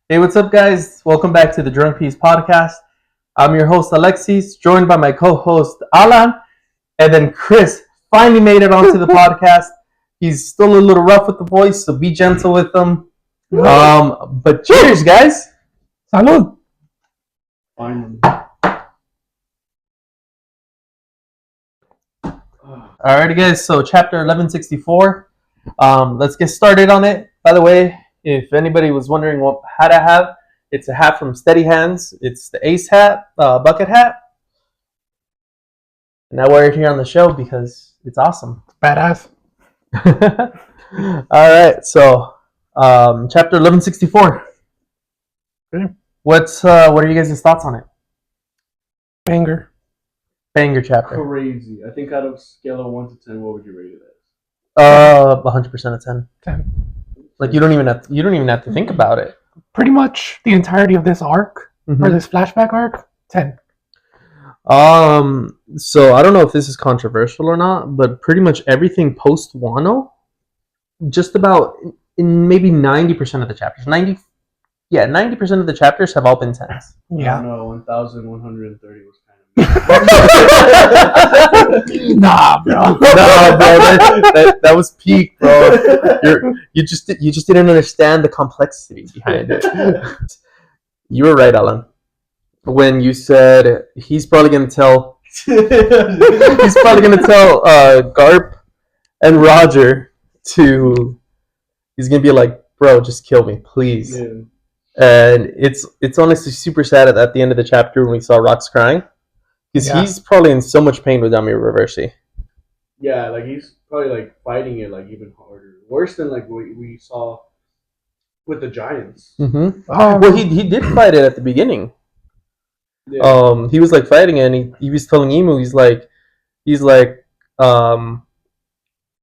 Hey, what's up, guys? Welcome back to the Drunk Peas podcast. I'm your host, Alexis, joined by my co host, Alan, and then Chris finally made it onto the podcast. He's still a little rough with the voice, so be gentle with him. But cheers, guys. Salud. Finally. Alrighty, guys, so chapter 1164. Let's get started on it. By the way, if anybody was wondering what hat I have, it's a hat from Steady Hands. It's the Ace hat, bucket hat. And I wear it here on the show because it's awesome. Badass. All right, so chapter 1164. Okay. What are you guys' thoughts on it? Banger. Banger chapter. Crazy. I think out of scale of 1 to 10, what would you rate it as? 100% of 10. 10. Like you don't even have to think about it. Pretty much the entirety of this arc, or this flashback arc, 10. So I don't know if this is controversial or not, but pretty much everything post Wano, just about in maybe 90% of the chapters, 90% of the chapters have all been 10s. I Yeah. don't know, 1,130 was kind of Nah, bro. No, bro, that was peak, bro. You just didn't understand the complexity behind it. You were right, Alan, when you said he's probably gonna tell Garp and Roger to. He's gonna be like, bro, just kill me, please. Yeah. And it's honestly super sad at the end of the chapter when we saw Rox crying, because he's probably in so much pain with Dami Reversi. Yeah, like he's probably like fighting it like even harder, worse than like what we saw with the Giants. Mm-hmm. Well, he did fight it at the beginning. Yeah. He was like fighting it, and he was telling Imu, he's like, oh,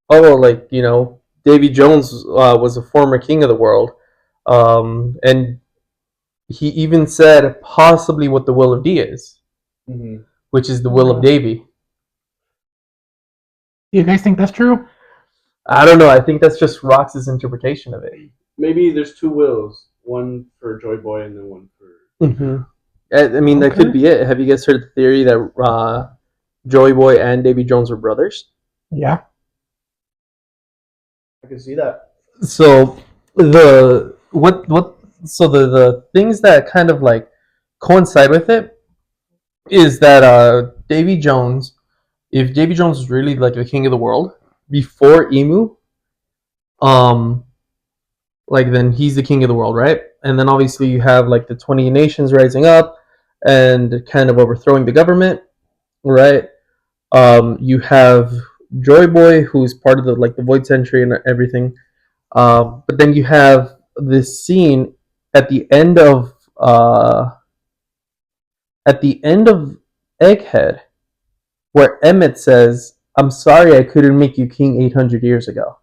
like, you know, Davy Jones was a former king of the world, and he even said possibly what the will of D is, which is the will of Davy. Do you guys think that's true? I don't know. I think that's just Rox's interpretation of it. Maybe there's two wills, one for Joy Boy and then one for. Mm-hmm. I mean, that could be it. Have you guys heard the theory that Joy Boy and Davy Jones were brothers? Yeah. I can see that. So the things that kind of like coincide with it is that Davy Jones, if Davy Jones was really like the king of the world before Imu, like then he's the king of the world, right? And then obviously you have like the 20 nations rising up and kind of overthrowing the government, right? You have Joy Boy, who's part of the Void Century and everything. But then you have this scene at the end of Egghead, where Emmett says, "I'm sorry I couldn't make you king 800 years ago."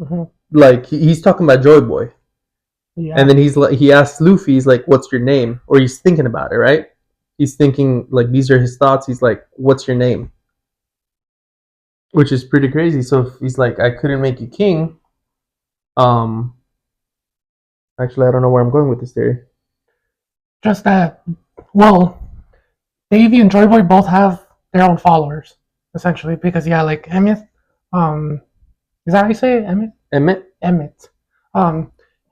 Mm-hmm. Like he's talking about Joy Boy, Yeah. and then he asks Luffy, he's like, "What's your name?" Or he's thinking about it, right? He's thinking like these are his thoughts. He's like, "What's your name?" Which is pretty crazy. So if he's like, "I couldn't make you king," actually, I don't know where I'm going with this theory. Just that, well, Davy and Joy Boy both have their own followers, essentially, because, yeah, like Emmett, is that how you say it? Emmett? Emmett?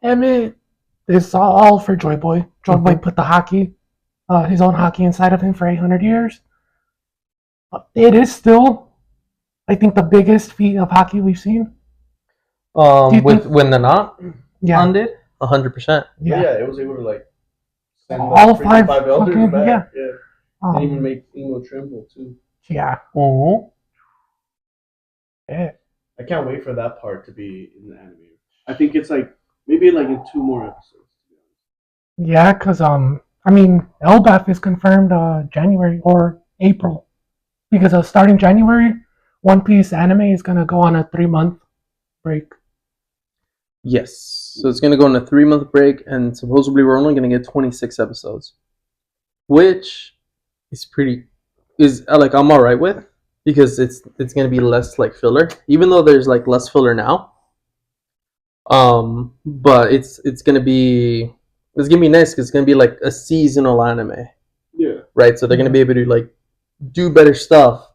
Emmett is all for Joy Boy. Joy Boy put the hockey, his own hockey inside of him for 800 years. It is still, I think, the biggest feat of hockey we've seen. When the knot undid, 100%. Yeah, it was able to like send all five elders fucking, back. yeah. And even make Emo tremble too. Yeah. Mm-hmm. Yeah. I can't wait for that part to be in the anime. I think it's like maybe like in 2 more episodes. Yeah, because I mean, Elbaf is confirmed January or April, because starting January, One Piece anime is gonna go on a 3-month break. Yes. So it's going to go on a 3-month break, and supposedly we're only going to get 26 episodes, which is I'm all right with, because it's going to be less like filler, even though there's like less filler now. But it's going to be It's gonna be nice because it's gonna be like a seasonal anime, Yeah. right? So they're gonna be able to like do better stuff.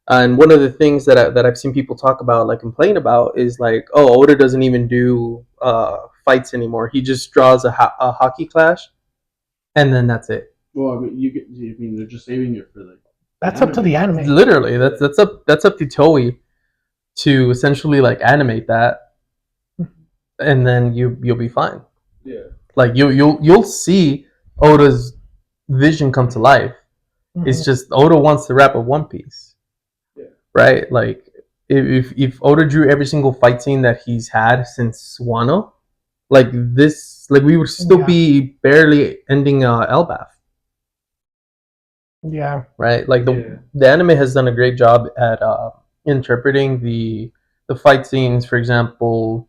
And one of the things that I've seen people talk about, like complain about, is like, oh, Oda doesn't even do fights anymore. He just draws a hockey clash, and then that's it. Well, I mean, I mean, they're just saving it for like. That's up to the anime. Literally, that's up to Toei to essentially like animate that, and then you'll be fine. Yeah. Like you'll see Oda's vision come to life. It's just Oda wants to wrap up One Piece. Yeah. Right? Like if Oda drew every single fight scene that he's had since Wano, like this, like we would still be barely ending Elbaf. Yeah. Right? Like the anime has done a great job at interpreting the fight scenes. For example,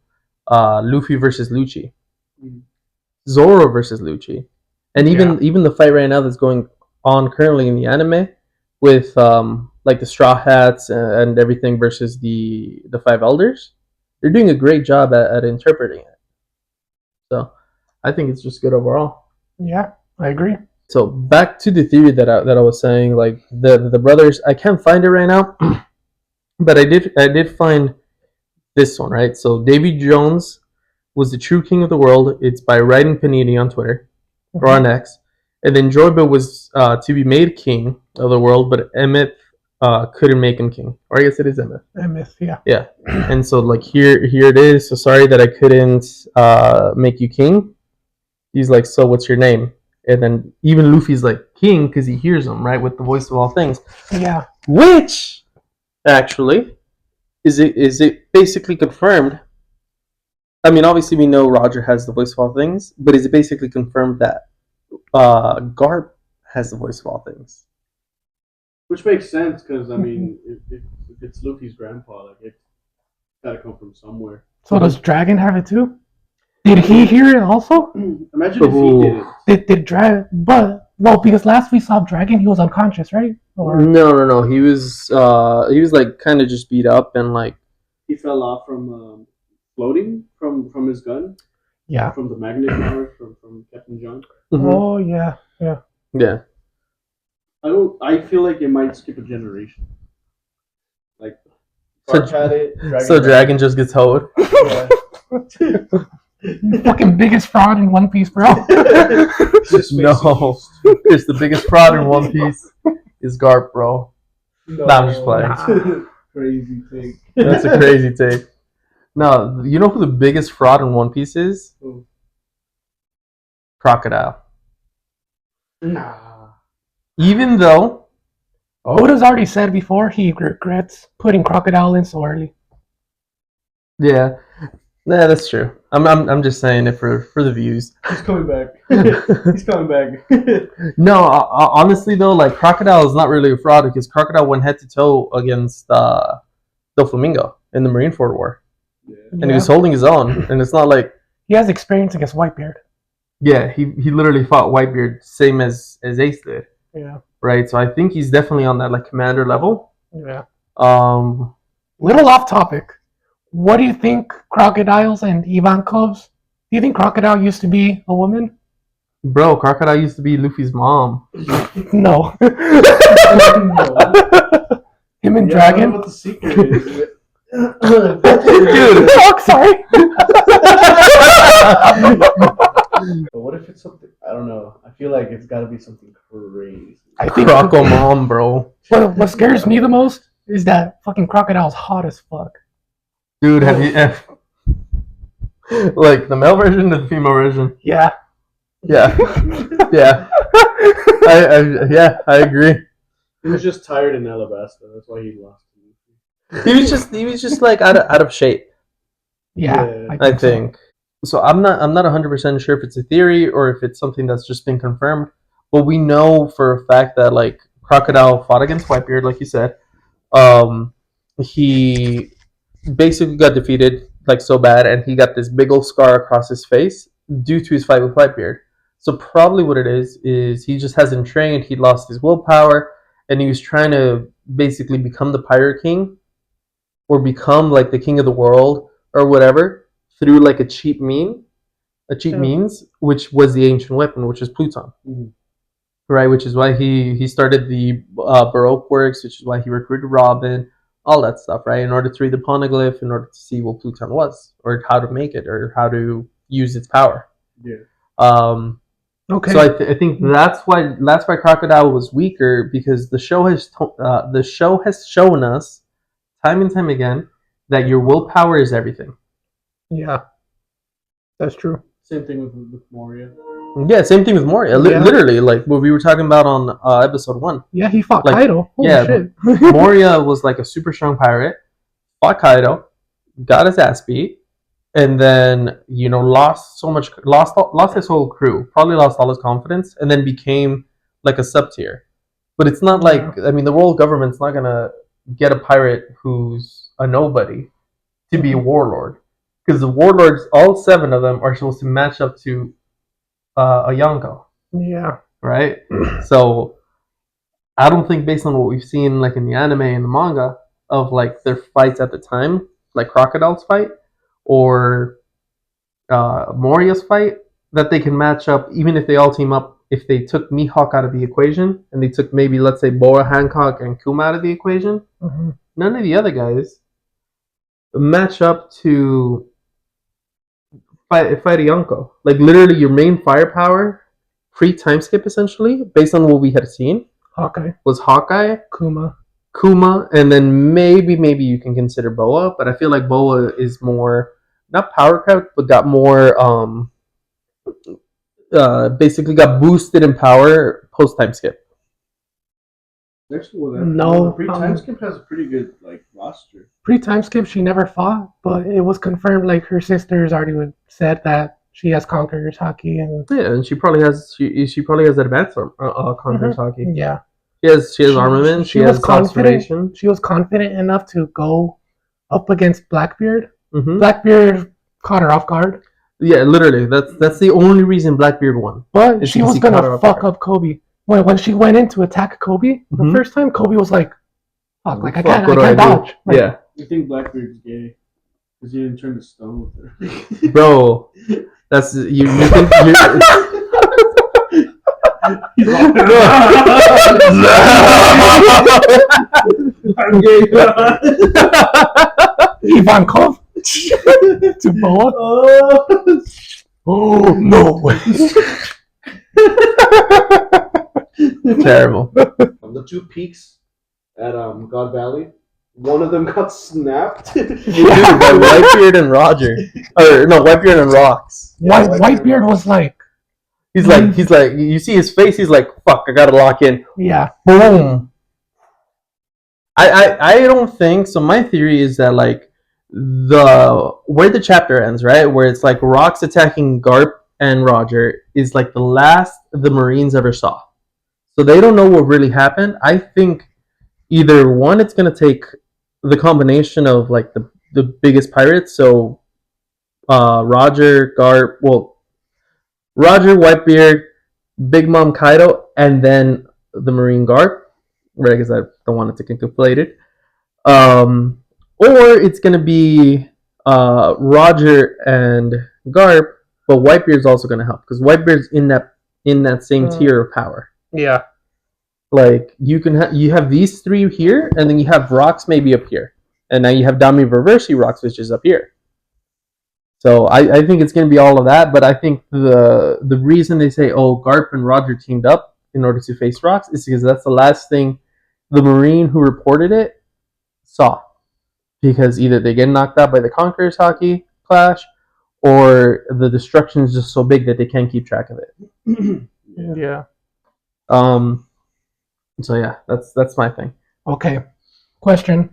Luffy versus Lucci, Zoro versus Lucci, and even the fight right now that's going on currently in the anime with like the Straw Hats and everything versus the Five Elders. They're doing a great job at interpreting it. So I think it's just good overall. Yeah, I agree. So back to the theory that I was saying, like the brothers. I can't find it right now, but I did find this one, right? So Davy Jones was the true king of the world. It's by Writing Panini on Twitter or on X. And then Joyba was to be made king of the world, but Emmett couldn't make him king. Or I guess it is Emmett. Emmett, yeah. Yeah. And so like here it is. So sorry that I couldn't make you king. He's like, so what's your name? And then even Luffy's like king because he hears him, right, with the voice of all things. Yeah. Which actually is it basically confirmed? I mean, obviously we know Roger has the voice of all things, but is it basically confirmed that Garp has the voice of all things? Which makes sense because I mean, if it's Luffy's grandpa, like it's gotta come from somewhere. So does Dragon have it too? Did he hear it also? Imagine if he didn't. Did Dragon? But well, because last we saw Dragon, he was unconscious, right? Or No. He was like kind of just beat up and like he fell off from floating from his gun. Yeah. From the magnet power from Captain John. Mm-hmm. Oh yeah. Yeah. I feel like it might skip a generation. Like Dragon just gets hoed. Yeah. The fucking biggest fraud in One Piece, bro. No, it's the biggest fraud in One Piece is Garp, bro. No, I'm just playing. Crazy take. That's a crazy take. No, you know who the biggest fraud in One Piece is? Who? Crocodile. Nah. Even though Oda's already said before he regrets putting Crocodile in so early. Yeah, that's true. I'm just saying it for the views. He's coming back. He's coming back. No, honestly though, like Crocodile is not really a fraud because Crocodile went head to toe against Doflamingo in the Marineford War, and he was holding his own. And it's not like he has experience against Whitebeard. Yeah, he literally fought Whitebeard same as Ace did. Yeah. Right. So I think he's definitely on that like commander level. Yeah. Little off topic. What do you think Crocodiles and Ivankovs? Do you think Crocodile used to be a woman? Bro, Crocodile used to be Luffy's mom. No. Him and Dragon. What the secret is? Dude, oh, sorry. But what if it's something? I don't know. I feel like it's got to be something crazy. I think Croco mom, bro. What scares me the most is that fucking Crocodile's hot as fuck. Dude, have you like the male version or the female version? Yeah. Yeah. I agree. He was just tired in Alabasta. That's why he lost. He was just like out of shape. Yeah. I think. So I'm not 100% sure if it's a theory or if it's something that's just been confirmed. But we know for a fact that like Crocodile fought against Whitebeard, like you said. He basically got defeated like so bad, and he got this big old scar across his face due to his fight with Whitebeard. So probably what it is he just hasn't trained. He lost his willpower, and he was trying to basically become the Pirate King or become like the king of the world or whatever through like a cheap mean. a cheap Yeah. means, which was the ancient weapon, which is Pluton. Mhm. Right, which is why he started the Baroque works, which is why he recruited Robin, all that stuff, right? In order to read the poneglyph, in order to see what Pluton was, or how to make it, or how to use its power. Yeah. Um, Okay. So I think that's why Crocodile was weaker, because the show has shown us time and time again that your willpower is everything. Yeah. That's true. Same thing with Moria. Yeah, same thing with Moria. Yeah. Literally, like what we were talking about on episode 1. Yeah, he fought Like, Kaido. Holy yeah, shit. Moria was like a super strong pirate, fought Kaido, got his ass beat, and then lost his whole crew, probably lost all his confidence, and then became like a sub tier. But it's not like, I mean, the world government's not gonna get a pirate who's a nobody to be a warlord, because the warlords, all 7 of them, are supposed to match up to a Yonko, Yeah. right? So I don't think, based on what we've seen like in the anime and the manga of like their fights at the time, like Crocodile's fight or Moria's fight, that they can match up, even if they all team up. If they took Mihawk out of the equation and they took maybe, let's say, Boa Hancock and Kuma out of the equation, Mm-hmm. none of the other guys match up to fight a Yonko. Like, literally, your main firepower pre-time skip, essentially, based on what we had seen, Hawkeye. was Hawkeye, Kuma, and then maybe you can consider Boa, but I feel like Boa is more, not power crept, but got more basically got boosted in power post time skip. Actually, well, No, pre-time skip has a pretty good like roster. Pre-time skip, she never fought, but it was confirmed. Like her sisters already said that she has Conqueror's Haki, and Yeah, and she probably has advanced Conqueror's Haki. yeah, She has armament. She was has confident. observation. She was confident enough to go up against Blackbeard. Mm-hmm. Blackbeard caught her off guard. Yeah, literally. That's the only reason Blackbeard won. But she was gonna fuck up Kobe. When she went in to attack Kobe the first time, Kobe was like, "Fuck, like I can't dodge." Like, yeah. I think Blackbeard's gay because he didn't turn to stone with her. Bro, that's you think He's like, I'm gay. Ivankov to Boa. Oh no way! terrible. The 2 peaks at God Valley, one of them got snapped. Dude, by Whitebeard and Roger, or no, Whitebeard and Rocks. Whitebeard was like, He's like, you see his face. He's like, fuck, I gotta lock in. yeah, Boom. I don't think so. My theory is that like where the chapter ends, right, where it's like Rocks attacking Garp and Roger, is like the last the Marines ever saw. So they don't know what really happened. I think either one, it's gonna take the combination of like the biggest pirates. So Roger, Garp, Roger, Whitebeard, Big Mom Kaido, and then the Marine Garp. Right, because I don't want it to get conflated. Or it's gonna be Roger and Garp, but Whitebeard's also gonna help because Whitebeard's in that same tier of power. yeah. Like you have these 3 here, and then you have Rocks maybe up here, and now you have Dami Reversi Rocks, which is up here. So I think it's gonna be all of that, but I think the reason they say, oh, Garp and Roger teamed up in order to face Rocks is because that's the last thing the Marine who reported it saw. Because either they get knocked out by the Conqueror's Haki clash, or the destruction is just so big that they can't keep track of it. Yeah. So yeah, that's my thing. Okay. Question.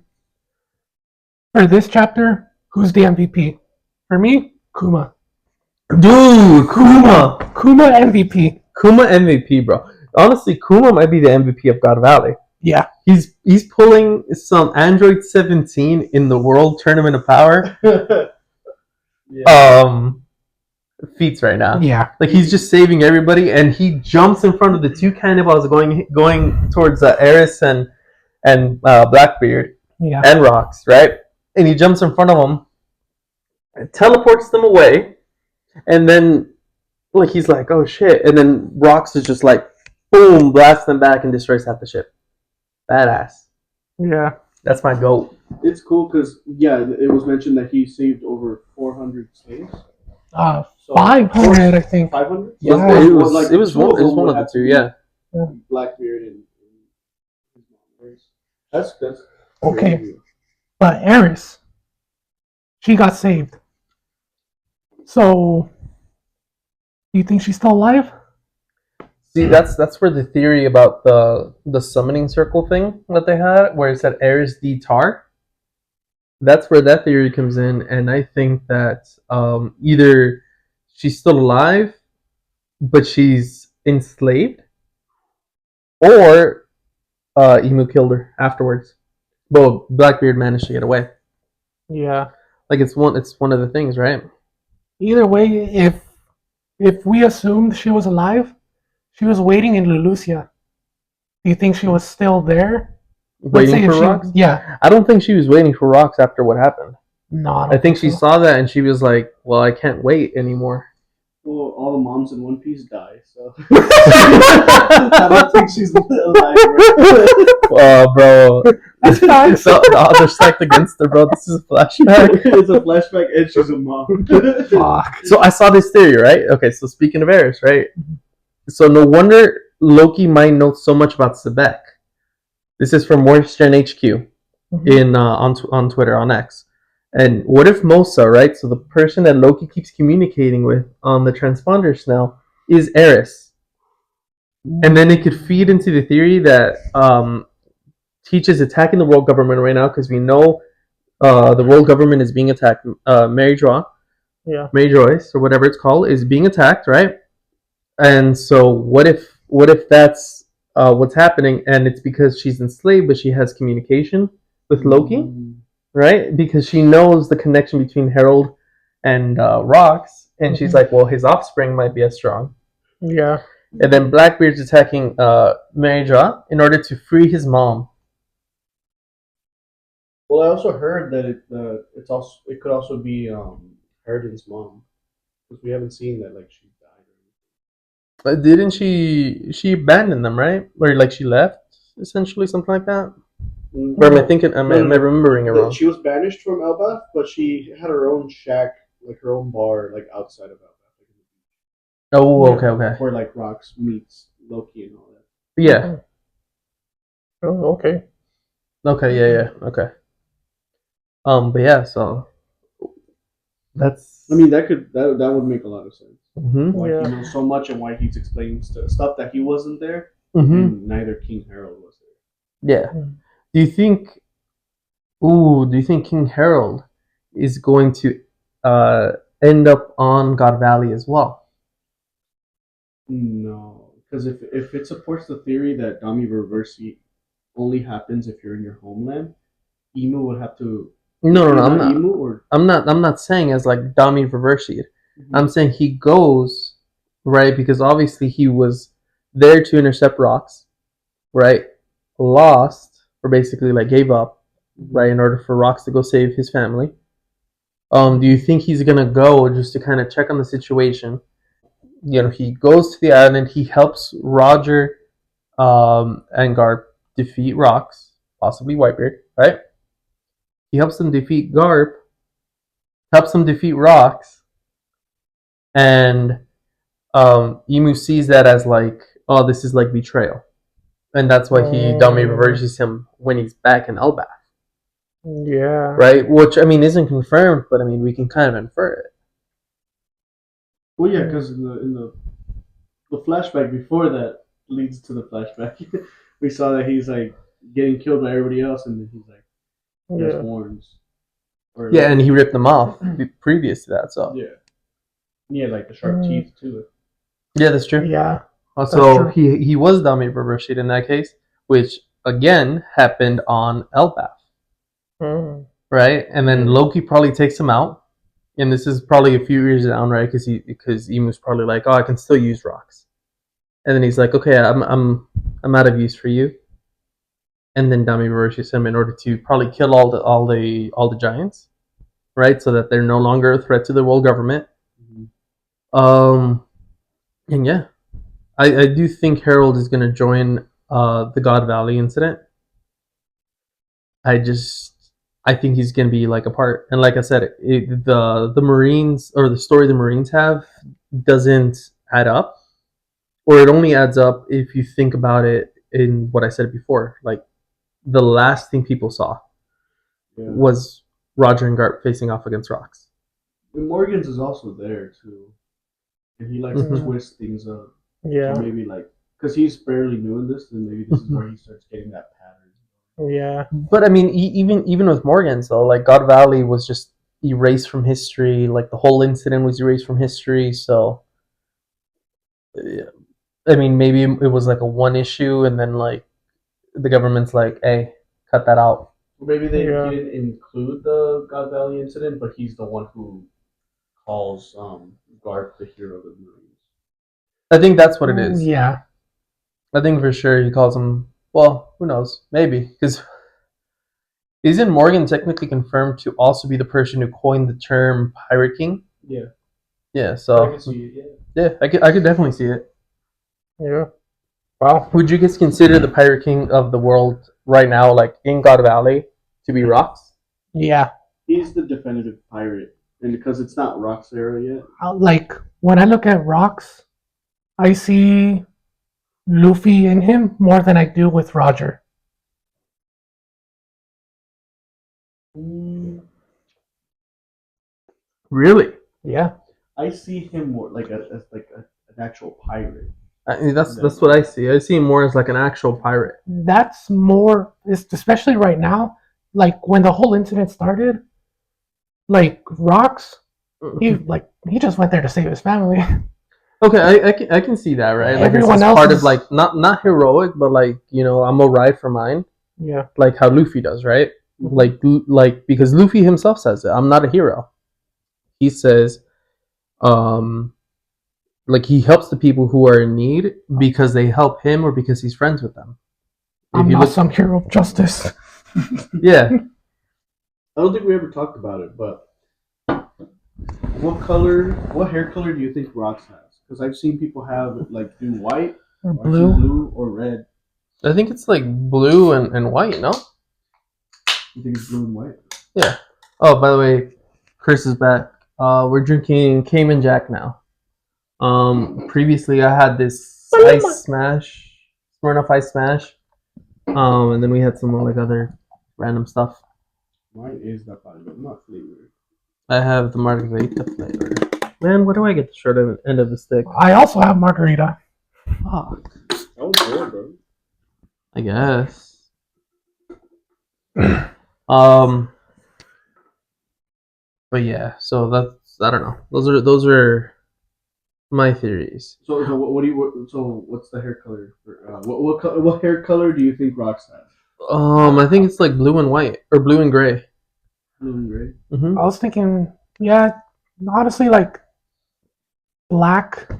For this chapter, who's the MVP? For me, Kuma. Dude, Kuma MVP. Kuma MVP, bro. Honestly, Kuma might be the MVP of God Valley. Yeah. He's pulling some Android 17 in the World Tournament of Power feats right now. Yeah. Like he's just saving everybody, and he jumps in front of the 2 cannibals going towards Eris and Blackbeard and Rocks, right? And he jumps in front of them, and teleports them away, And then like he's like, oh shit, and then Rox is just like, boom, blasts them back and destroys half the ship. Badass. Yeah. That's my goat. It's cool because it was mentioned that he saved over 400 slaves. So 500, I think. 500. Yeah. It Well, was, like, it was two one, of it was them one would of the have to two, be yeah. Blackbeard and his mom. That's Okay. crazy. But Eris, she got saved. So, do you think she's still alive? See, that's where the theory about the summoning circle thing that they had, where it said Eris D Tar. That's where that theory comes in, and I think that either she's still alive, but she's enslaved, or Emu killed her afterwards. Well, Blackbeard managed to get away. Yeah. Like it's one of the things, right? Either way, if we assumed she was alive, she was waiting in Lelucia. Do you think she was still there? Let's say Waiting if for she, Rox. yeah. I don't think she was waiting for Rox after what happened. No, I I don't think she so. saw that and she was like, "Well, I can't wait anymore." Well, all the moms in One Piece die, so I don't think she's alive. Oh, bro, That's nice. the odds are stacked against her, bro. This is a flashback. It's a flashback, and she's a mom. Fuck. So I saw this theory, right? Okay, so speaking of Eris, right? So no wonder Loki might know so much about Sebek. This is from Moisture HQ in on Twitter, on X. And what if Mosa, right? So the person that Loki keeps communicating with on the transponders now is Eris. And then it could feed into the theory that Teach is attacking the world government right now because we know the world government is being attacked. Mary Joyce, or whatever it's called, is being attacked, right? And so what if that's what's happening, and it's because she's enslaved, but she has communication with Loki, right? Because she knows the connection between Harold and Rox, and she's like, well, his offspring might be as strong. Yeah. And then Blackbeard's attacking Mary Jo in order to free his mom. Well, I also heard that it could also be Harden's mom, because we haven't seen that like she died. Didn't she abandoned them, right? Or like she left, essentially, something like that? Or am I thinking? Am I remembering it wrong? She was banished from Elbaf, but she had her own shack, like her own bar, like outside of Elbaf. Oh, okay. Where like Rox meets Loki and all that. Yeah. Oh, okay. Okay. Yeah. Okay. But yeah. So that's. I mean, that would make a lot of sense. Mm-hmm. Why Yeah. he knows so much and why he's explaining stuff that he wasn't there, Mm-hmm. and neither King Harold was there. Yeah. Do you think? Do you think King Harold is going to end up on God Valley as well? No, because if it supports the theory that Dami Reversi only happens if you're in your homeland, Emu would have to. No. I'm not. Emu or I'm not saying as like Dami Reversi. I'm saying he goes, right, because obviously he was there to intercept Rox, right? Lost, or basically like gave up, right, in order for Rox to go save his family. Do you think he's gonna go just to kind of check on the situation? You know, he goes to the island, he helps Roger and Garp defeat Rox, possibly Whitebeard, right? He helps them defeat Garp, helps them defeat Rox, and Emu sees that as like, oh, this is like betrayal, and that's why he Dami reverses him when he's back in Elbaf. Yeah. Right, which I mean isn't confirmed, but I mean we can kind of infer it. Well, yeah, because in the flashback before that leads to the flashback, we saw that he's like getting killed by everybody else, and then he's like, he has horns. Or Yeah, like, and he ripped them off previous to that. So yeah, like the sharp teeth too. yeah, that's true. Yeah. So he was Dami Rashid in that case, which again happened on Elbaf, right? And then Loki probably takes him out, and this is probably a few years down, right? Because Emu's probably like, oh, I can still use Rox, and then he's like, okay, I'm out of use for you, and then Dami reverses him in order to probably kill all the giants, right? So that they're no longer a threat to the world government. And yeah, I do think Harold is gonna join the God Valley incident. I just I think he's gonna be like a part, and like I said, the Marines or the story the Marines have doesn't add up, or it only adds up if you think about it in what I said before. Like the last thing people saw Yeah. was Roger and Garp facing off against rocks. And Morgan's is also there too, and he likes to Mhm. twist things up. Yeah. So maybe like because he's fairly new in this, then maybe this is where he starts getting that pattern. Yeah. But I mean, even with Morgan's though, like God Valley was just erased from history. Like the whole incident was erased from history. So, yeah. I mean, maybe it was like a one issue, and then like the government's like, "Hey, cut that out." Or maybe he Yeah. didn't include the God Valley incident, but he's the one who calls Garp the hero of the Marines. I think that's what it is. Yeah. I think for sure he calls him. Well, who knows? Maybe because isn't Morgan technically confirmed to also be the person who coined the term Pirate King? Yeah, Yeah. I So can see it. yeah, I could definitely see it. Yeah. Well, Would you guys consider the Pirate King of the world right now, like in God Valley, to be Rocks? yeah. He's the definitive pirate, and because it's not Rock's era yet. Like when I look at rocks, I see Luffy in him more than I do with Roger. Really? Yeah. I see him more like as like an actual pirate. I mean, that's what I see. I see him more as like an actual pirate. That's more, especially right now. Like when the whole incident started, like rocks, he just went there to save his family. Okay, I can see that, right? Like Everyone it's else part is- of like not heroic, but like I'm a ride for mine, Yeah. like how Luffy does, right? Like because Luffy himself says it. I'm not a hero. He says, like he helps the people who are in need because they help him or because he's friends with them. If I'm you not look, some hero of justice. yeah, I don't think we ever talked about it, but what hair color do you think Rocks has? Because I've seen people have like do white, Or or blue. blue, or red. I think it's like blue and white. No. You think it's blue and white? Yeah. Oh, by the way, Chris is back. We're drinking Cayman Jack now. Previously I had this Ice Smash, Smirnoff Ice Smash. And then we had some like other random stuff. Mine is the flavor, not flavored. I have the margarita flavor. Man, where do I get the short end of the stick? I also have margarita. Fuck. That was good, bro. I guess. Um. But yeah, so that's I don't know. Those are my theories. So what do you? So what's the hair color? For, what hair color do you think Rocks has? I think it's like blue and white or blue and gray. Blue and gray. Mm-hmm. I was thinking, yeah, honestly, like black,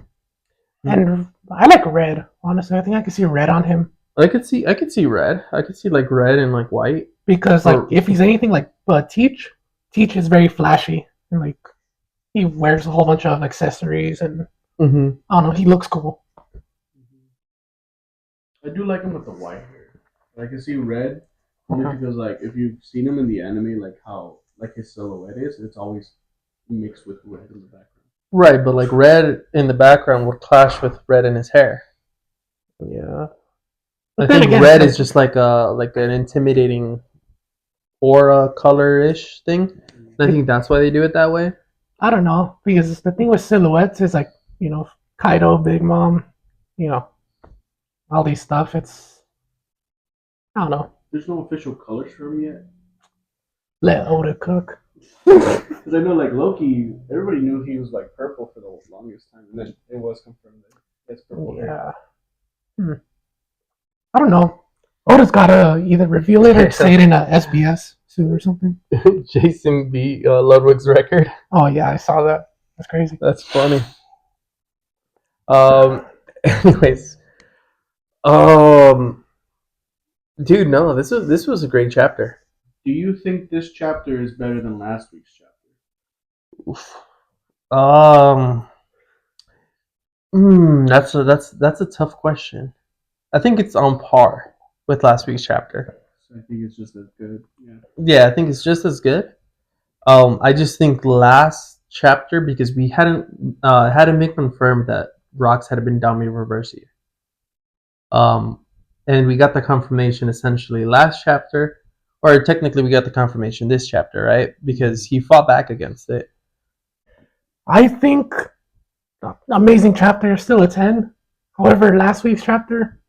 and I like red. Honestly, I think I could see red on him I could see red. I could see like red and like white. because, like, Or- if he's anything like Teach is very flashy and like he wears a whole bunch of accessories and Mm-hmm. I don't know, he looks cool. I do like him with the white hair. I can see red only because like if you've seen him in the anime, like how like his silhouette is, it's always mixed with red in the background. Right, but like red in the background would clash with red in his hair. Yeah. I But then think again, red like- is just like an intimidating aura color ish thing. And I think that's why they do it that way. I don't know because the thing with silhouettes is like Kaido, Big Mom, all these stuff. It's I don't know. There's no official colors for him yet. Let Oda cook. Because I know like Loki, everybody knew he was like purple for the longest time, and then it was confirmed that it's purple. hair. Yeah. I don't know. Oda's gotta either reveal it or say it in a SBS suit or something. Jason B. Ludwig's record. Oh yeah, I saw that. That's crazy. That's funny. Anyways, dude, no, this was a great chapter. Do you think this chapter is better than last week's chapter? Oof. That's a tough question. I think it's on par with last week's chapter. So I think it's just as good. Yeah. Yeah, I think it's just as good. I just think last chapter, because we hadn't been confirmed that rocks had been Dami Reversi. And we got the confirmation essentially last chapter, or technically we got the confirmation this chapter, right? Because he fought back against it. I think amazing chapter, still a 10. However, last week's chapter,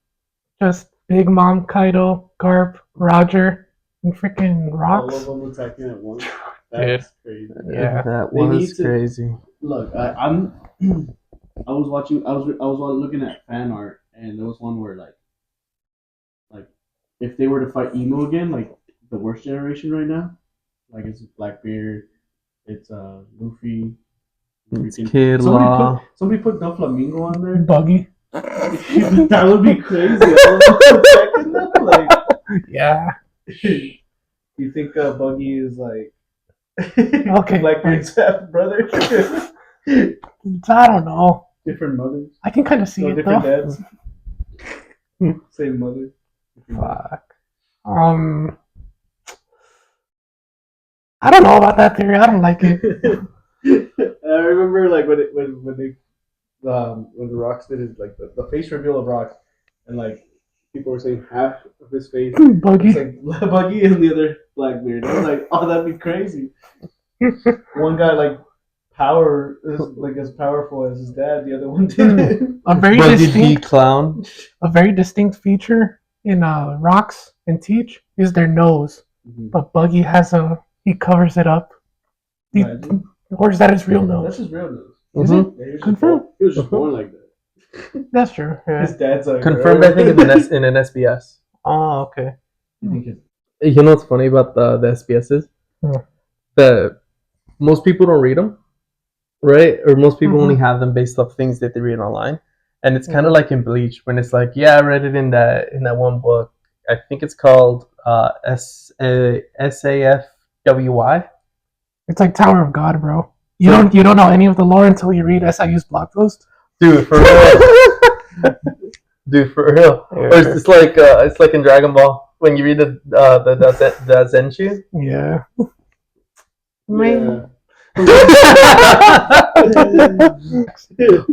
just Big Mom, Kaido, Garp, Roger, and freaking All Rocks. of them attacking at once. That's crazy. Yeah. That They need was to- crazy. Look, I'm. I was watching. I was looking at fan art, and there was one where like if they were to fight Emo again, like the worst generation right now, like it's Blackbeard, it's Luffy. It's freaking- Kid Law. somebody put Doflamingo on there. Buggy. That would be crazy. I was checking that, like, Yeah. you think Buggy is like Okay. Blackbeard's half brother? I don't know. Different mothers, I can kind of see no it different though. dads. Same mother. Fuck. I don't know about that theory. I don't like it. I remember like when the Rocks did his like the face reveal of Rocks, and like people were saying half of his face Buggy. was like Buggy and the other Blackbeard. I was like, oh, that'd be crazy. One guy like as powerful as his dad. The other one didn't. A very Buggy D distinct, Clown. a very distinct feature in Rocks and Teach is their nose. But Buggy he covers it up. Imagine. Or is that his real That's nose? his real nose. Is Mhm. Yeah, he was just Confirmed. born- He was just born like that. That's true. Yeah. His dad's like Confirmed, I think, in an SBS. Oh, okay. You think his- You know what's funny about the SBSs? Yeah. That most people don't read them, right? Or most people Mhm. only have them based off things that they read online. And it's kind Yeah. of like in Bleach when it's like, yeah, I read it in that one book. I think it's called SAFWY. It's like Tower of God, bro. You don't know any of the lore until you read SIU's blog post. Dude, for real. Dude, for real. Or it's like in Dragon Ball when you read the Zenshu. Yeah. Yeah.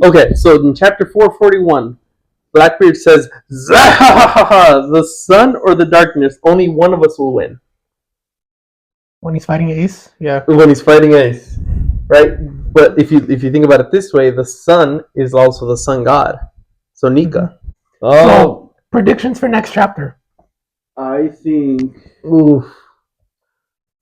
Okay, so in chapter 441, Blackbeard says, "Zahahaha, the sun or the darkness, only one of us will win." When he's fighting Ace. Yeah. When he's fighting Ace, right? But if you think about it this way, the sun is also the sun god, so Nika. Oh, So, predictions for next chapter. I think oof.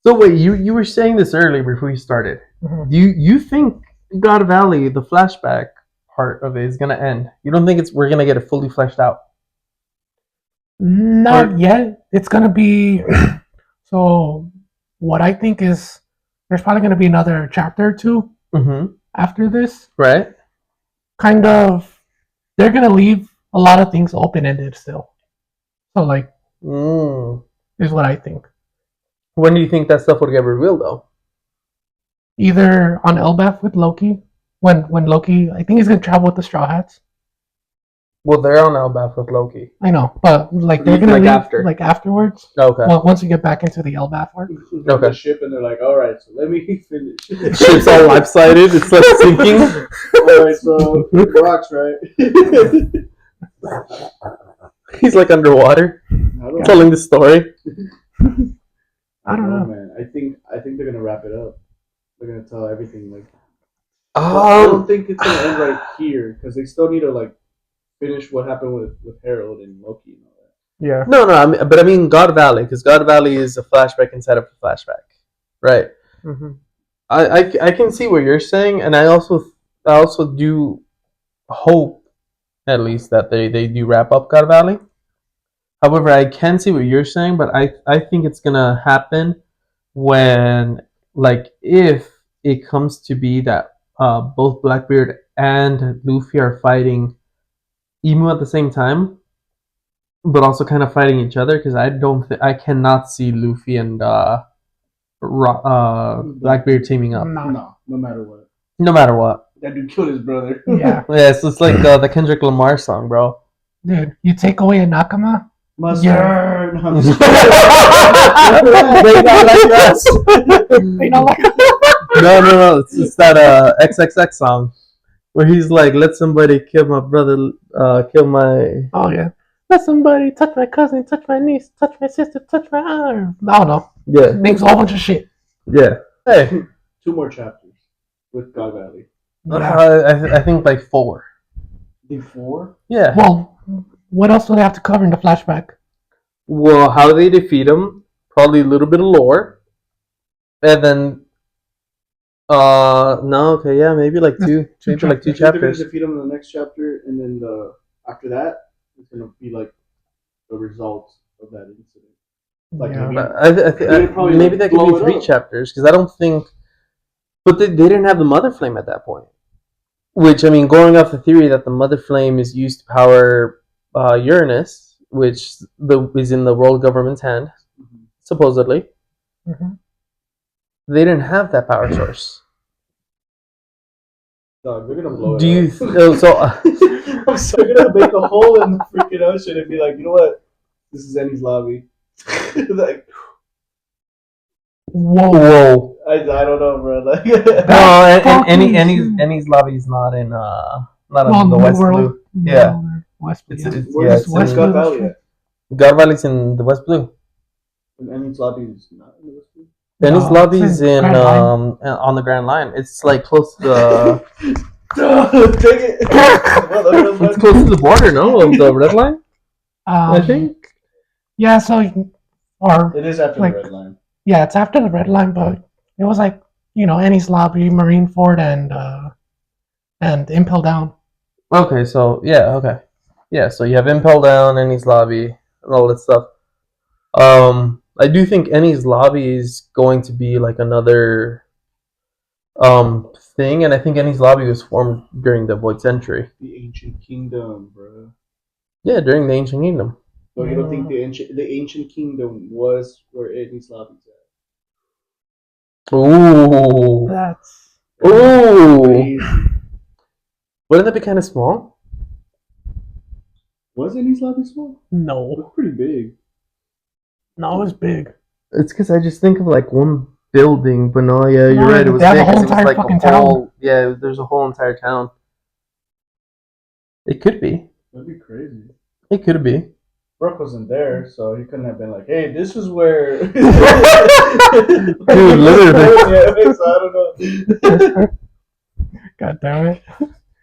So wait, you were saying this earlier before we started. Mhm. You think God Valley, the flashback part of it, is gonna end? You don't think we're gonna get it fully fleshed out? Not yet. It's gonna be. So, what I think is there's probably gonna be another chapter or two Mm-hmm. after this. Right. Kind of, they're gonna leave a lot of things open ended still. So, like, is what I think. When do you think that stuff would get revealed, though? Either on Elbaf with Loki, when Loki, I think he's gonna travel with the Straw Hats. Well, they're on Elbaf with Loki. I know, but like they're gonna Like leave after. like afterwards. Okay. Once we get back into the Elbaf arc. the ship, and they're like, all right, so let me finish. Ship's all lopsided. It's like sinking. All right, so rocks, right? He's like underwater, I don't telling the story. I don't know. man. I think they're gonna wrap it up. They're gonna tell everything. Like, I don't think it's gonna end right here because they still need to like finish what happened with Harold and Loki and all that. Yeah. No, I mean God Valley, because God Valley is a flashback inside of a flashback, right? Mm-hmm. I can see what you're saying, and I also do hope, at least, that they do wrap up God Valley. However, I can see what you're saying, but I think it's gonna happen when, like, if it comes to be that both Blackbeard and Luffy are fighting Emu at the same time, but also kind of fighting each other, because I cannot see Luffy and Blackbeard teaming up, No. No matter what. no matter what. That dude killed his brother. Yeah, Yeah, so it's like the Kendrick Lamar song, bro. dude, you take away a Nakama. Mustard. No, I'm They just- not like us. You know, like No. It's that XXX song where he's like, "Let somebody kill my brother, kill my." oh yeah, let somebody touch my cousin, touch my niece, touch my sister, touch my arm. I don't know. Yeah, Names a whole bunch of shit. yeah. Hey, 2 more chapters with God Valley. Yeah. I think like 4. Before? Yeah. Well, what else do they have to cover in the flashback? Well, how they defeat him, probably a little bit of lore, and then no, okay, yeah, maybe like two, Two maybe like two I think they're gonna chapters. defeat him in the next chapter, and then after that, it's gonna be like the results of that incident. Like Yeah. maybe But They'd probably, maybe that could blow be it 3 up. chapters because I don't think. But they didn't have the Mother Flame at that point. Which I mean, going off the theory that the Mother Flame is used to power Uranus, which is in the world government's hand, supposedly, Mhm. they didn't have that power source. Dog, they're gonna blow it Do you up. so? I'm so gonna make a hole in the freaking ocean and be like, you know what? This is Annie's lobby. Like, Whoa. Whoa. I don't know, bro. Like, No, fucking Annie's lobby's not in not Well, in the New West World. Blue. Yeah. West Blue. It's, Yeah. it's where's yeah, this it's West in God Blue, Valley that's at? God Valley's in the West Blue. And Annie's lobby is not in the West Blue. Annie's No, lobby's it's in in Grand Line. on the Grand Line. It's like close to the Take it. it's close to the border, no, of the red line. I think. Yeah, so or It is after like- the red line. yeah, it's after the red line, but it was like, you know, Annie's Lobby, Marineford, and Impel Down. Okay, so yeah, okay, yeah. So you have Impel Down, Annie's Lobby, and all that stuff. I do think Annie's Lobby is going to be like another thing, and I think Annie's Lobby was formed during the Void Century. The ancient kingdom, bro. Yeah, during the Ancient Kingdom. So you don't think the ancient kingdom was where Annie's lobby's at? Ooh, That's ooh. Crazy. Wouldn't that be kind of small? Was Annie's lobby small? It no, looked pretty big. no, it's big. It's because I just think of like one building, but no, yeah, you're No, right. It was they have big a whole 'cause it was entire like fucking a whole. Yeah, there's a whole entire town. It could be. That'd be crazy. It could be. Brooke wasn't there, so he couldn't have been like, "Hey, this is where." Dude, literally. Yeah, so I don't know. God damn it.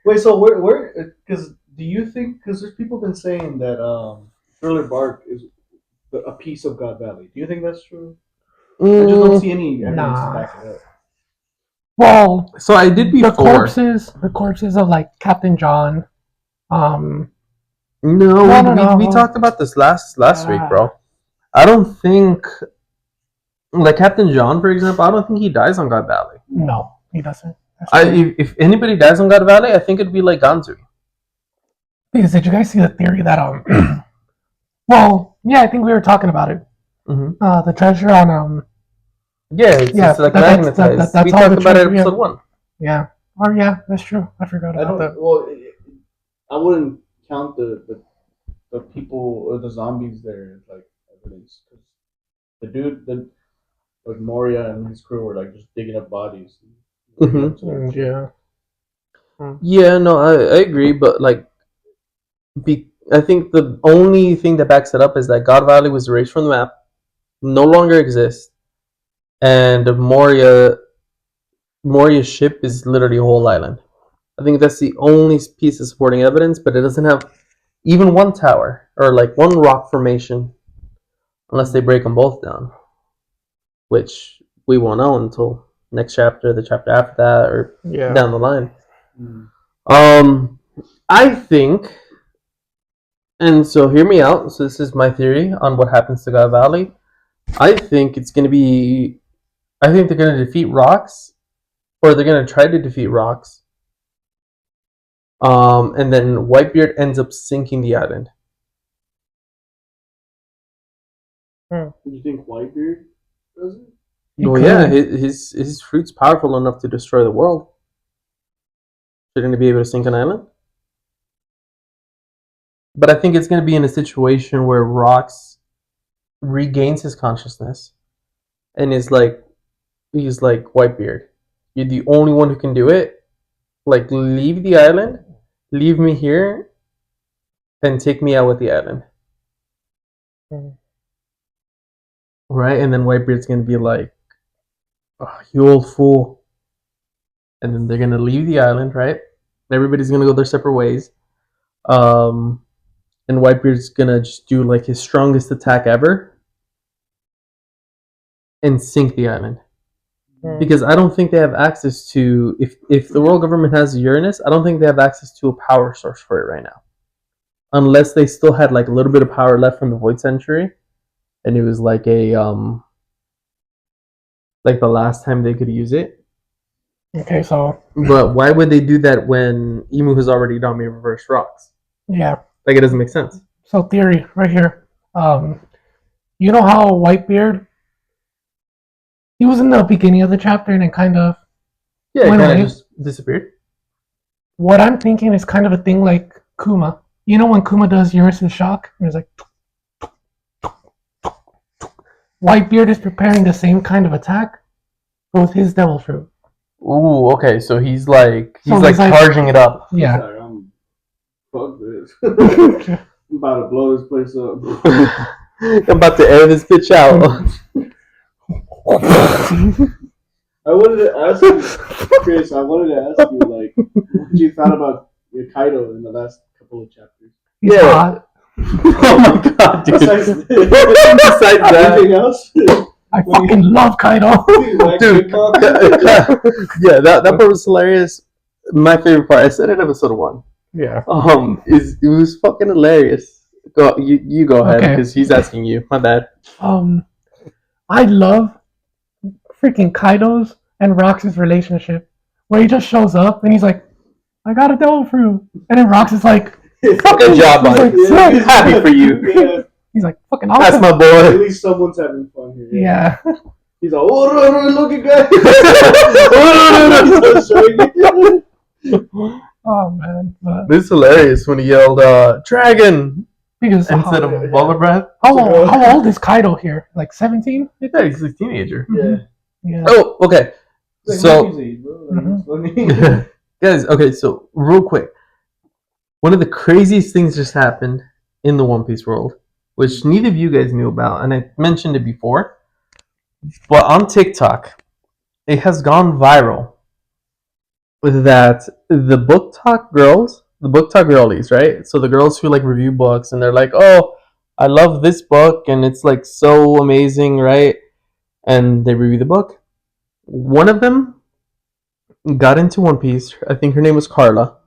Wait, so where? Because do you think? Because there's people been saying that Thriller Bark is a piece of God Valley. Do you think that's true? I just don't see any evidence Nah. to back it up. Well, So I did the before. corpses of like Captain John. No, No. we talked about this last week, Yeah. bro. I don't think, like Captain John, for example, I don't think he dies on God Valley. No, he doesn't. That's true. If anybody dies on God Valley, I think it'd be like Ganzui. Because did you guys see the theory that well, yeah, I think we were talking about it. Mm-hmm. The treasure on Yeah, it's like that's magnetized. all We the talked about it treasure, episode 1. yeah. Or yeah, that's true. I forgot I about don't. that. Well, I wouldn't count the people or the zombies there as like evidence because the dude, like Moria and his crew were like just digging up bodies. Mhm. Yeah. Yeah, no, I agree, but like, I think the only thing that backs it up is that God Valley was erased from the map, no longer exists, and Moria's ship is literally a whole island. I think that's the only piece of supporting evidence, but it doesn't have even one tower or like one rock formation, unless they break them both down, which we won't know until next chapter, the chapter after that, or Yeah. down the line. Mm. I think, and so hear me out. So this is my theory on what happens to God Valley. I think it's going to be, I think they're going to defeat Rocks, or they're going to try to defeat Rocks. And then Whitebeard ends up sinking the island. You think Whitebeard does it? He Well, could. yeah, his fruit's powerful enough to destroy the world. Shouldn't he be able to sink an island? But I think it's going to be in a situation where Rox regains his consciousness and he's like Whitebeard. You're the only one who can do it. Like, leave the island, leave me here, and take me out with the island. Right? And then Whitebeard's gonna be like, oh, you old fool. And then they're gonna leave the island, right? Everybody's gonna go their separate ways. And Whitebeard's gonna just do like his strongest attack ever and sink the island. Because I don't think they have access to, if the world government has Uranus, I don't think they have access to a power source for it right now, unless they still had like a little bit of power left from the Void Century, and it was like a like the last time they could use it. Okay, so But why would they do that when Emu has already done me reverse rocks? yeah, Like, it doesn't make sense. so theory right here. You know how Whitebeard, he was in the beginning of the chapter and it kind of, Yeah, it Went kind away. of just disappeared. what I'm thinking is kind of a thing like Kuma. You know when Kuma does Urisen's shock? And it's like, Whitebeard is preparing the same kind of attack, but with his devil fruit. Ooh, okay, so he's like So he's like- charging it up. Yeah. Sorry, fuck this. I'm about to blow this place up. I'm about to air this bitch out. I wanted to ask you, Chris. I wanted to ask you, like, what you thought about your Kaido in the last couple of chapters. He's Yeah. hot. Oh my god, dude. Besides, Besides that, anything else? I fucking love Kaido. dude. Yeah, that part was hilarious. My favorite part, I said it in episode 1. Yeah. Is it was fucking hilarious. Go, you go ahead Okay. because he's asking you. My bad. I love freaking Kaido's and Rox's relationship, where he just shows up and he's like, "I got a devil fruit," and then Rox is like, Good job, buddy. He's like, Yeah, Happy for you. Yeah, he's like, "Fucking That's awesome." my at boy. least someone's having fun here. Yeah. He's like, oh, look at guys. Oh man. But This is hilarious when he yelled "dragon" because instead of yeah. bubble breath. how old is Kaido here? Like 17? Yeah, he's a teenager. Yeah. Yeah. Oh, okay. Like, So, monkey's age, bro. Like, it's funny. guys, okay, so real quick, one of the craziest things just happened in the One Piece world, which neither of you guys knew about, and I mentioned it before, but on TikTok, it has gone viral that the book talk girls, the book talk girlies, right? So the girls who like review books and they're like, "Oh, I love this book and it's like so amazing," right? And they review the book. One of them got into One Piece. I think her name was Carla.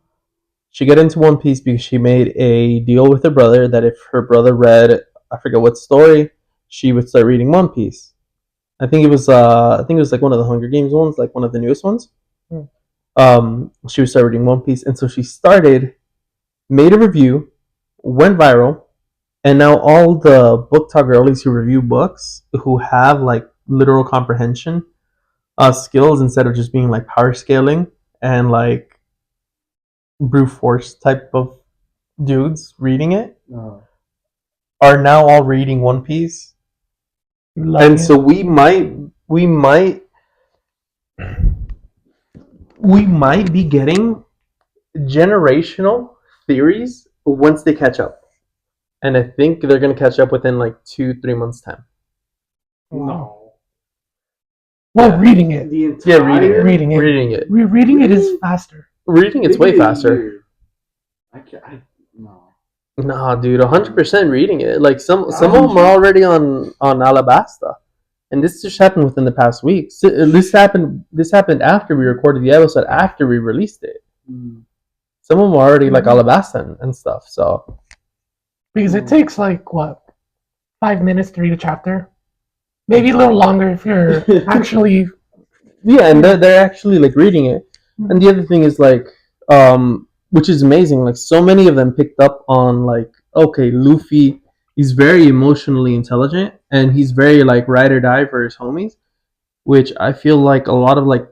She got into One Piece because she made a deal with her brother that if her brother read, I forget what story, she would start reading One Piece. I think it was like one of the Hunger Games ones, like one of the newest ones. She would start reading One Piece, and so she started, made a review, went viral, and now all the book talk girlies who review books who have like literal comprehension skills instead of just being like power scaling and like brute force type of dudes reading it are now all reading One Piece. Love And it. so we might be getting generational theories once they catch up. And I think they're gonna catch up within like 2-3 months time. No. Well, Yeah. reading it. The entire Reading it. Reading it. Reading it is faster. Reading it's way faster. No. Nah, dude, 100% reading it. Like some of them are already on Alabasta, and this just happened within the past week. This happened after we recorded the episode, after we released it. Some of them are already like Alabasta and stuff. So Because it takes like, what, 5 minutes to read a chapter? Maybe a little longer if you're actually. yeah, and they're actually like reading it. And the other thing is like, which is amazing. Like so many of them picked up on like, okay, Luffy, he's very emotionally intelligent and he's very like ride or die for his homies, which I feel like a lot of like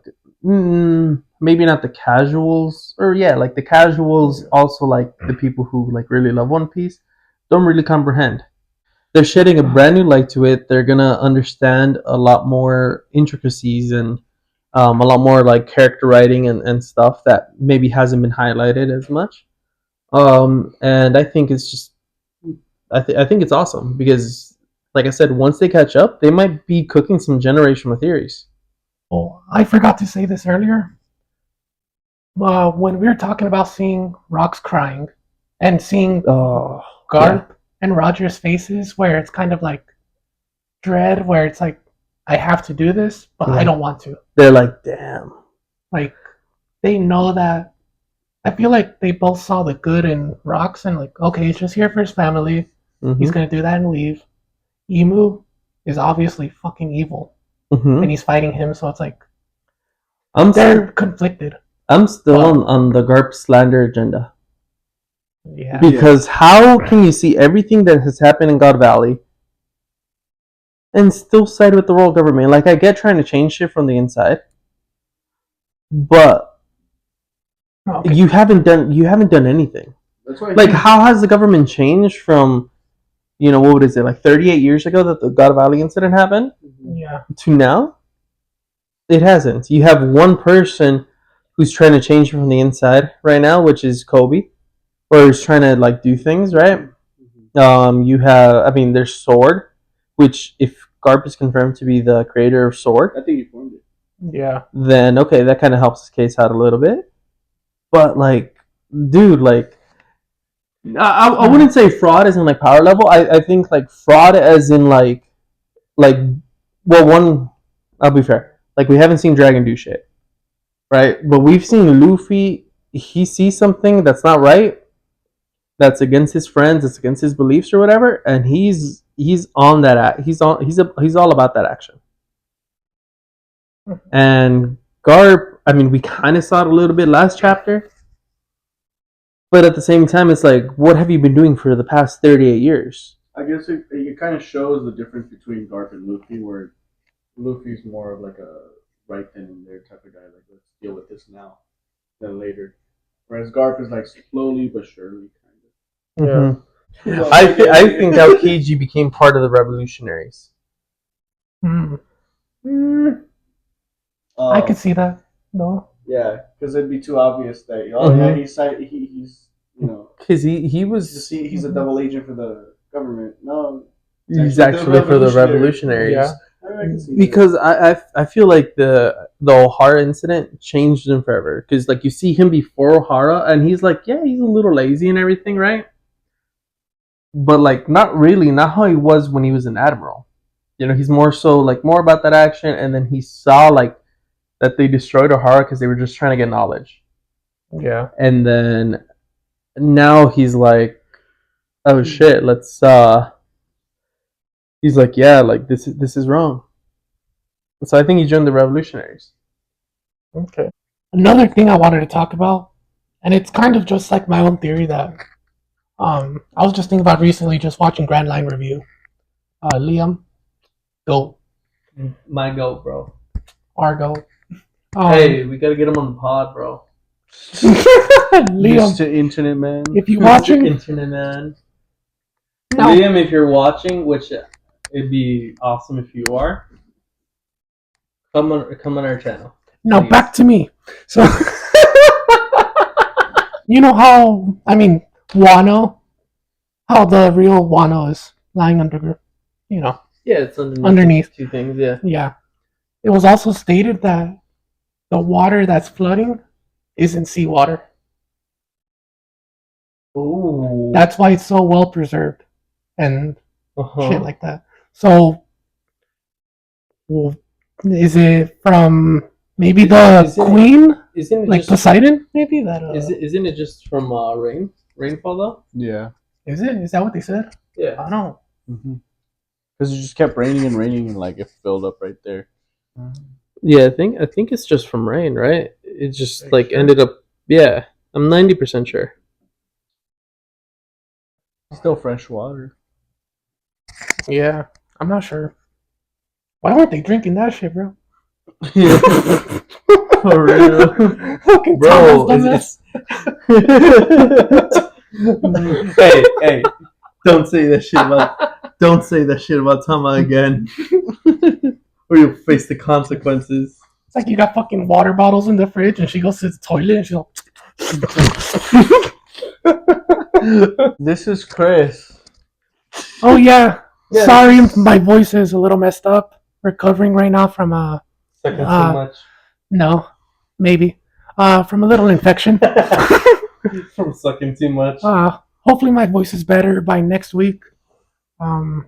maybe not the casuals, or yeah, like the casuals, also like the people who like really love One Piece, don't really comprehend. They're shedding a brand new light to it. They're gonna understand a lot more intricacies and a lot more like character writing and stuff that maybe hasn't been highlighted as much. And I think it's just I think it's awesome because, like I said, once they catch up, they might be cooking some generational theories. Oh, I forgot to say this earlier. When we were talking about seeing Rocks crying and seeing Oh, Garp and Roger's faces, where it's kind of like dread, where it's like, I have to do this, but I don't want to. they're like, damn. Like, they know that. I feel like they both saw the good in Rocks and like, okay, he's just here for his family. Mm-hmm. He's gonna do that and leave. Emu is obviously fucking evil, Mm-hmm. and he's fighting him. So it's like I'm they're conflicted. I'm still on the Garp slander agenda. Yeah. Because how can you see everything that has happened in God Valley and still side with the world government? Like, I get trying to change shit from the inside, but Okay. you haven't done anything. That's why. Like, how has the government changed from, what is it, like 38 years ago that the God Valley incident happened Yeah. to now? It hasn't. You have one person who's trying to change from the inside right now, which is Kobe, or is trying to like do things, right? You have, there's Sword, which if Garp is confirmed to be the creator of Sword, I think he formed it. Yeah. then okay, that kind of helps his case out a little bit. But like, dude, like, I wouldn't say fraud as in like power level. I think like fraud as in like, well, one, I'll be fair. Like, we haven't seen Dragon do shit, right? But we've seen Luffy. He sees something that's not right, that's against his friends, it's against his beliefs or whatever, and he's on that. He's all about that action. And Garp, we kind of saw it a little bit last chapter, but at the same time, it's like, what have you been doing for the past 38 years? I guess it kind of shows the difference between Garp and Luffy, where Luffy's more of like a right then and there type of guy, like let's deal with this now, then later. Whereas Garp is like slowly but surely, kind Mm-hmm. Yeah. I think Aokiji became part of the revolutionaries. Mm. of. I could see that. No. Yeah, because it'd be too obvious that he's because he was he's a double agent for the government. No, he's actually for the revolutionaries. Yeah. I can see Because I feel like the O'Hara incident changed him forever. Because like you see him before O'Hara, and he's like, yeah, he's a little lazy and everything, right? But like not really, not how he was when he was an admiral. He's more so like more about that action, and then he saw like that they destroyed O'Hara because they were just trying to get knowledge. Yeah. And then now he's like, oh shit, let's he's like, yeah, like this is wrong. So I think he joined the revolutionaries. Okay. Another thing I wanted to talk about, and it's kind of just like my own theory that I was just thinking about recently, just watching Grand Line Review. Liam, GOAT, My goat, bro. Argo. Hey, we gotta get him on the pod, bro. Liam, Mr. Internet Man. if you're watching, Internet man. no, Liam, if you're watching, which it'd be awesome if you are, come on our channel. no, please. back to me. So, you know how, Wano, how the real Wano is lying under, Yeah, it's underneath. two things. Yeah. Yeah. It was also stated that the water that's flooding isn't seawater. Ooh. That's why it's so well preserved and Uh-huh. shit like that. So, well, is it from maybe the Is it- queen, Isn't it like just Poseidon? Maybe that. isn't it just from rainfall though? Yeah. Is it? Is that what they said? Yeah. I don't know. Because it just kept raining and like it filled up right there. Yeah, I think it's just from rain, right? It just Are you sure? ended up. Yeah, I'm 90% sure. Still fresh water. Yeah, I'm not sure. Why weren't they drinking that shit, bro? Yeah. For real. Fucking Bro, Thomas, hey, don't say that shit about Tama again. Or you'll face the consequences. It's like you got fucking water bottles in the fridge, and she goes to the toilet, and she's like, This is Chris. "Oh yeah, Yeah, sorry, this is- my voice is a little messed up. Recovering right now from Second too Uh, much. no, maybe from a little infection. From sucking too much. Hopefully my voice is better by next week. Been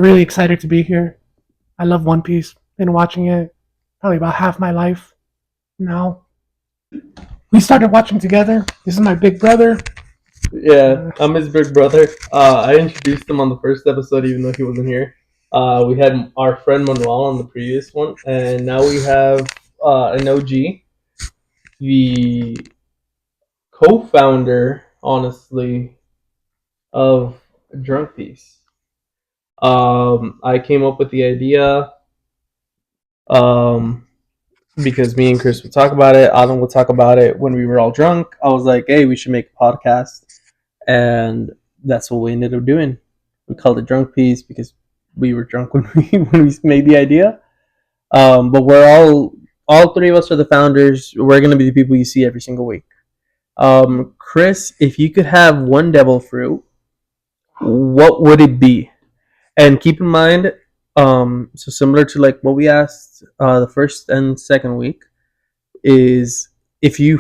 really excited to be here. I love One Piece. Been watching it probably about half my life now. We started watching together. This is my big brother. Yeah, I'm his big brother. I introduced him on the first episode, even though he wasn't here. We had our friend Manuel on the previous one, and now we have an OG, the co-founder, honestly, of Drunk Piece. I came up with the idea because me and Chris would talk about it. Adam would talk about it when we were all drunk. I was like, hey, we should make a podcast. And that's what we ended up doing. We called it Drunk Piece because we were drunk when we made the idea. But we're all three of us are the founders. We're going to be the people you see every single week. Chris, if you could have one devil fruit, what would it be? And keep in mind, so similar to like what we asked the first and second week, is if you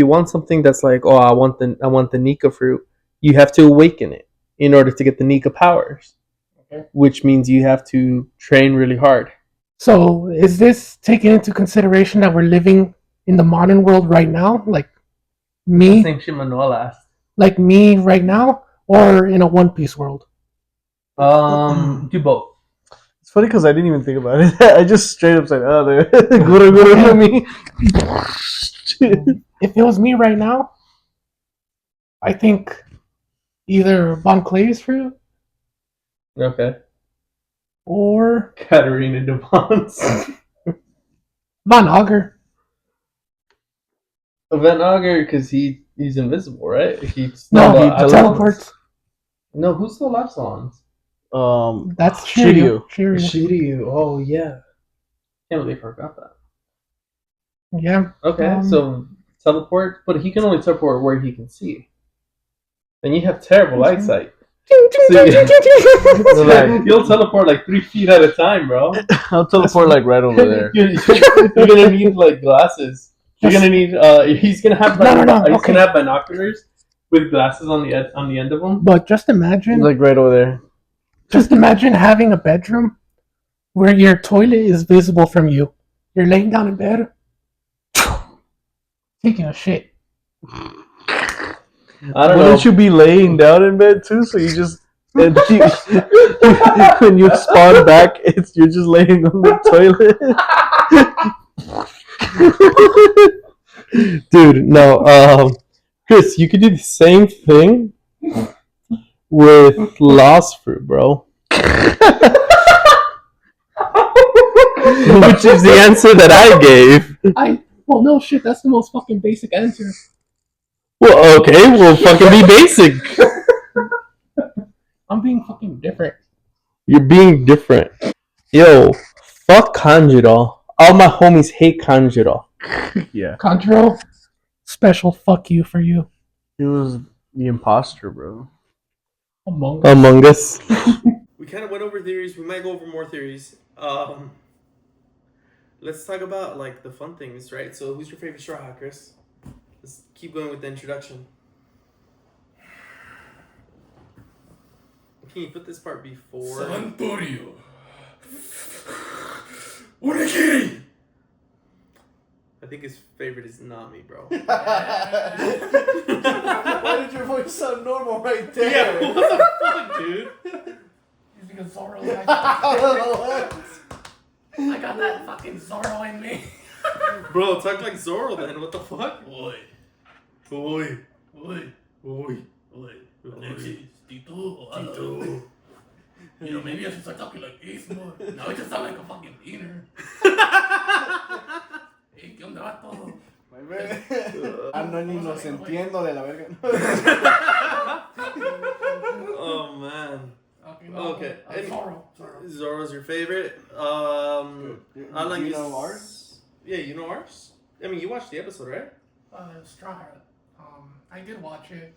want something that's like, oh, I want the Nika fruit, you have to awaken it in order to get the Nika powers, which means you have to train really hard. So is this taking into consideration that we're living in the modern world right now, like me, Same shit Manuel asked. like me right now, or in a One Piece world? Do both. It's funny because I didn't even think about it. I just straight up said, "Oh, there, guru to me." If it was me right now, I think either Von Clay's fruit Okay. or Katarina DeVance. Von Auger. Van Auger, because he's invisible, right? He's No, the he Epsilons. teleports. No, who's the Epsilons? That's Shiryu. Shiryu. Oh yeah. Can't believe I forgot that. Yeah. Okay, so teleport, but he can only teleport where he can see. And you have terrible eyesight. So you'll teleport like 3 feet at a time, bro. I'll teleport like right over there. You're gonna need like glasses. You're gonna need. He's gonna have. He's gonna have binoculars with glasses on the end of them. But just imagine, Like right over there. just imagine having a bedroom where your toilet is visible from you. You're laying down in bed, taking a shit. I don't know. Wouldn't you be laying down in bed too? So you just when you spawn back, you're just laying on the toilet. Dude, no. Chris, you could do the same thing with Lost Fruit, bro. Which is the answer that I gave. Well, no shit. That's the most fucking basic answer. Well, okay, we'll fucking be basic. I'm being fucking different. You're being different. Yo, fuck Kanjiro. All my homies hate Kanjiro. Yeah, Control, special fuck you for you. he was the imposter, bro. Among Us. We kind of went over theories. We might go over more theories. Let's talk about like the fun things, right? So, who's your favorite Straw Hat, Chris? Let's keep going with the introduction. Can you put this part before? Santorio. Unikiri. I think his favorite is Nami, bro. Why did your voice sound normal right there? Yeah, what the fuck, dude? because Zoro. What? I got that fucking Zoro in me. Bro, talk like Zoro then. What the fuck? Oi. Oi. Oi. Oi. Oi. Alexis. Tito. Tito. You know, maybe I should start talking like this more. Now I just sound like a fucking beaner. Hey, ¿qué onda, vato? Ando ni los entiendo de la verga. Oh man. Okay, Okay. Zorro. Zorro's your favorite. Alan, You know ours? Yeah, you know ours. I mean, you watched the episode, right? Straw Hat. I did watch it.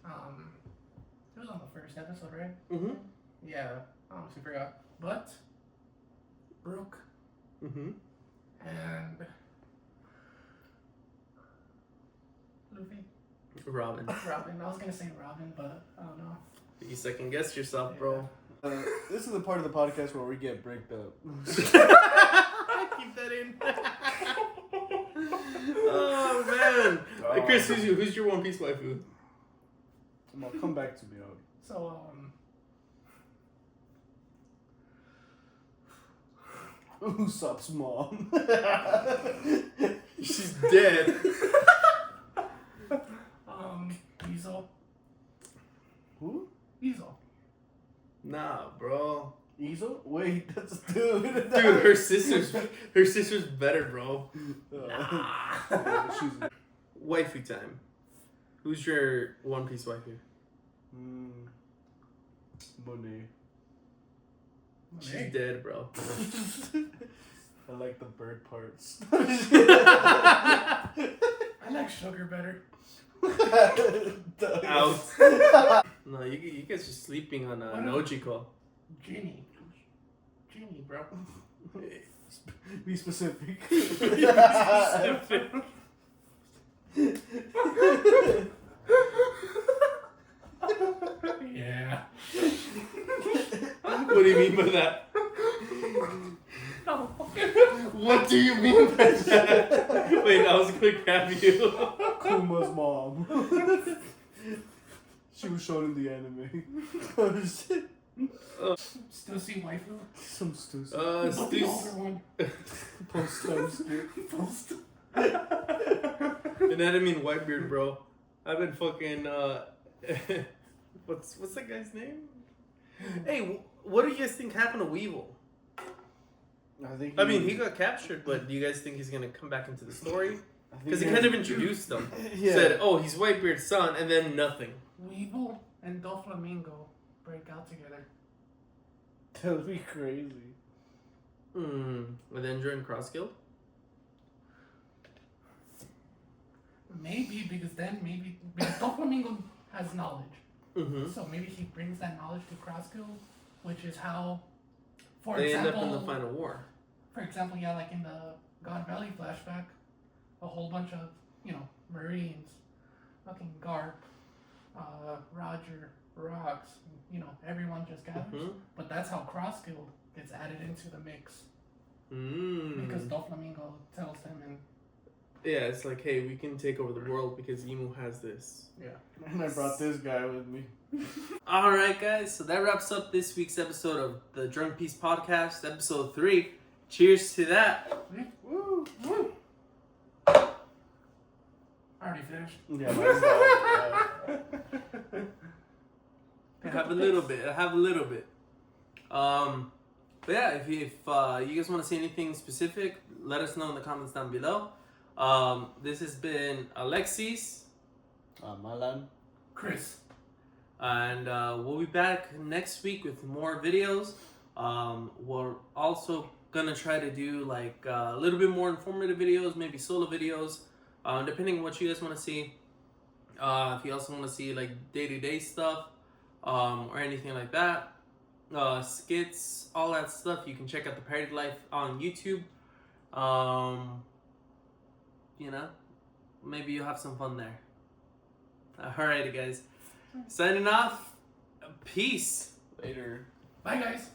It was on the first episode, right? Mm-hmm. Yeah. I honestly forgot. But Brooke Mm-hmm. and Luffy. Robin. Robin. I was gonna say Robin, but I don't know. You second guessed yourself, bro. This is the part of the podcast where we get bricked up. Keep that in. Oh man. Hey, Chris, who's your One Piece waifu? Come back to me. So Usopp's mom. She's dead. Weasel. Who? Weasel. Nah, bro. Easel? Wait, that's a dude. Dude, her sister's better, bro. She's Waifu time. Who's your One Piece waifu? Monet. She's dead, bro. I like the bird parts. I like Sugar better. Out. No, you guys are sleeping on Nojiko. Genie, bro. Be specific. Yeah. What do you mean by that? No. What do you mean by that? Wait, I was gonna grab you. Kuma's mom. She was shown in the anime. Oh shit. Still see waifu? Some stupid. But the older one. Post-time skip. Post. And I didn't mean Whitebeard, bro. I've been fucking what's that guy's name? Hey, what do you guys think happened to Weevil? I mean, he got captured, but do you guys think he's gonna come back into the story? Because he kind of introduced them. Yeah. Said, "Oh, he's Whitebeard's son," and then nothing. Weevil and Doflamingo break out together. That would be crazy. And then join Cross Guild. Maybe because Doflamingo has knowledge. Mm-hmm. So maybe he brings that knowledge to Cross Guild, which is how, for They example, end up in the final war. For example, yeah, like in the God Valley flashback, a whole bunch of, Marines, fucking Garp, Roger, Rocks, everyone just gathers. Mm-hmm. But that's how Cross Guild gets added into the mix. Because Mm. Doflamingo tells them, and Yeah, it's like, hey, we can take over the world because Emu has this. yeah. And I brought this guy with me. All right, guys. So that wraps up this week's episode of the Drunk Peace Podcast, episode 3. Cheers to that. Woo! Already finished. Yeah, mine's I have a little bit. But yeah, if you guys want to say anything specific, let us know in the comments down below. This has been Alexis. Malan. Chris. And we'll be back next week with more videos. We're also gonna try to do like a little bit more informative videos, maybe solo videos, depending on what you guys want to see. If you also want to see like day-to-day stuff, or anything like that, skits, all that stuff, you can check out the Parody Life on YouTube. Maybe you'll have some fun there. Alrighty, guys. Signing off. Peace. Later. Bye, guys.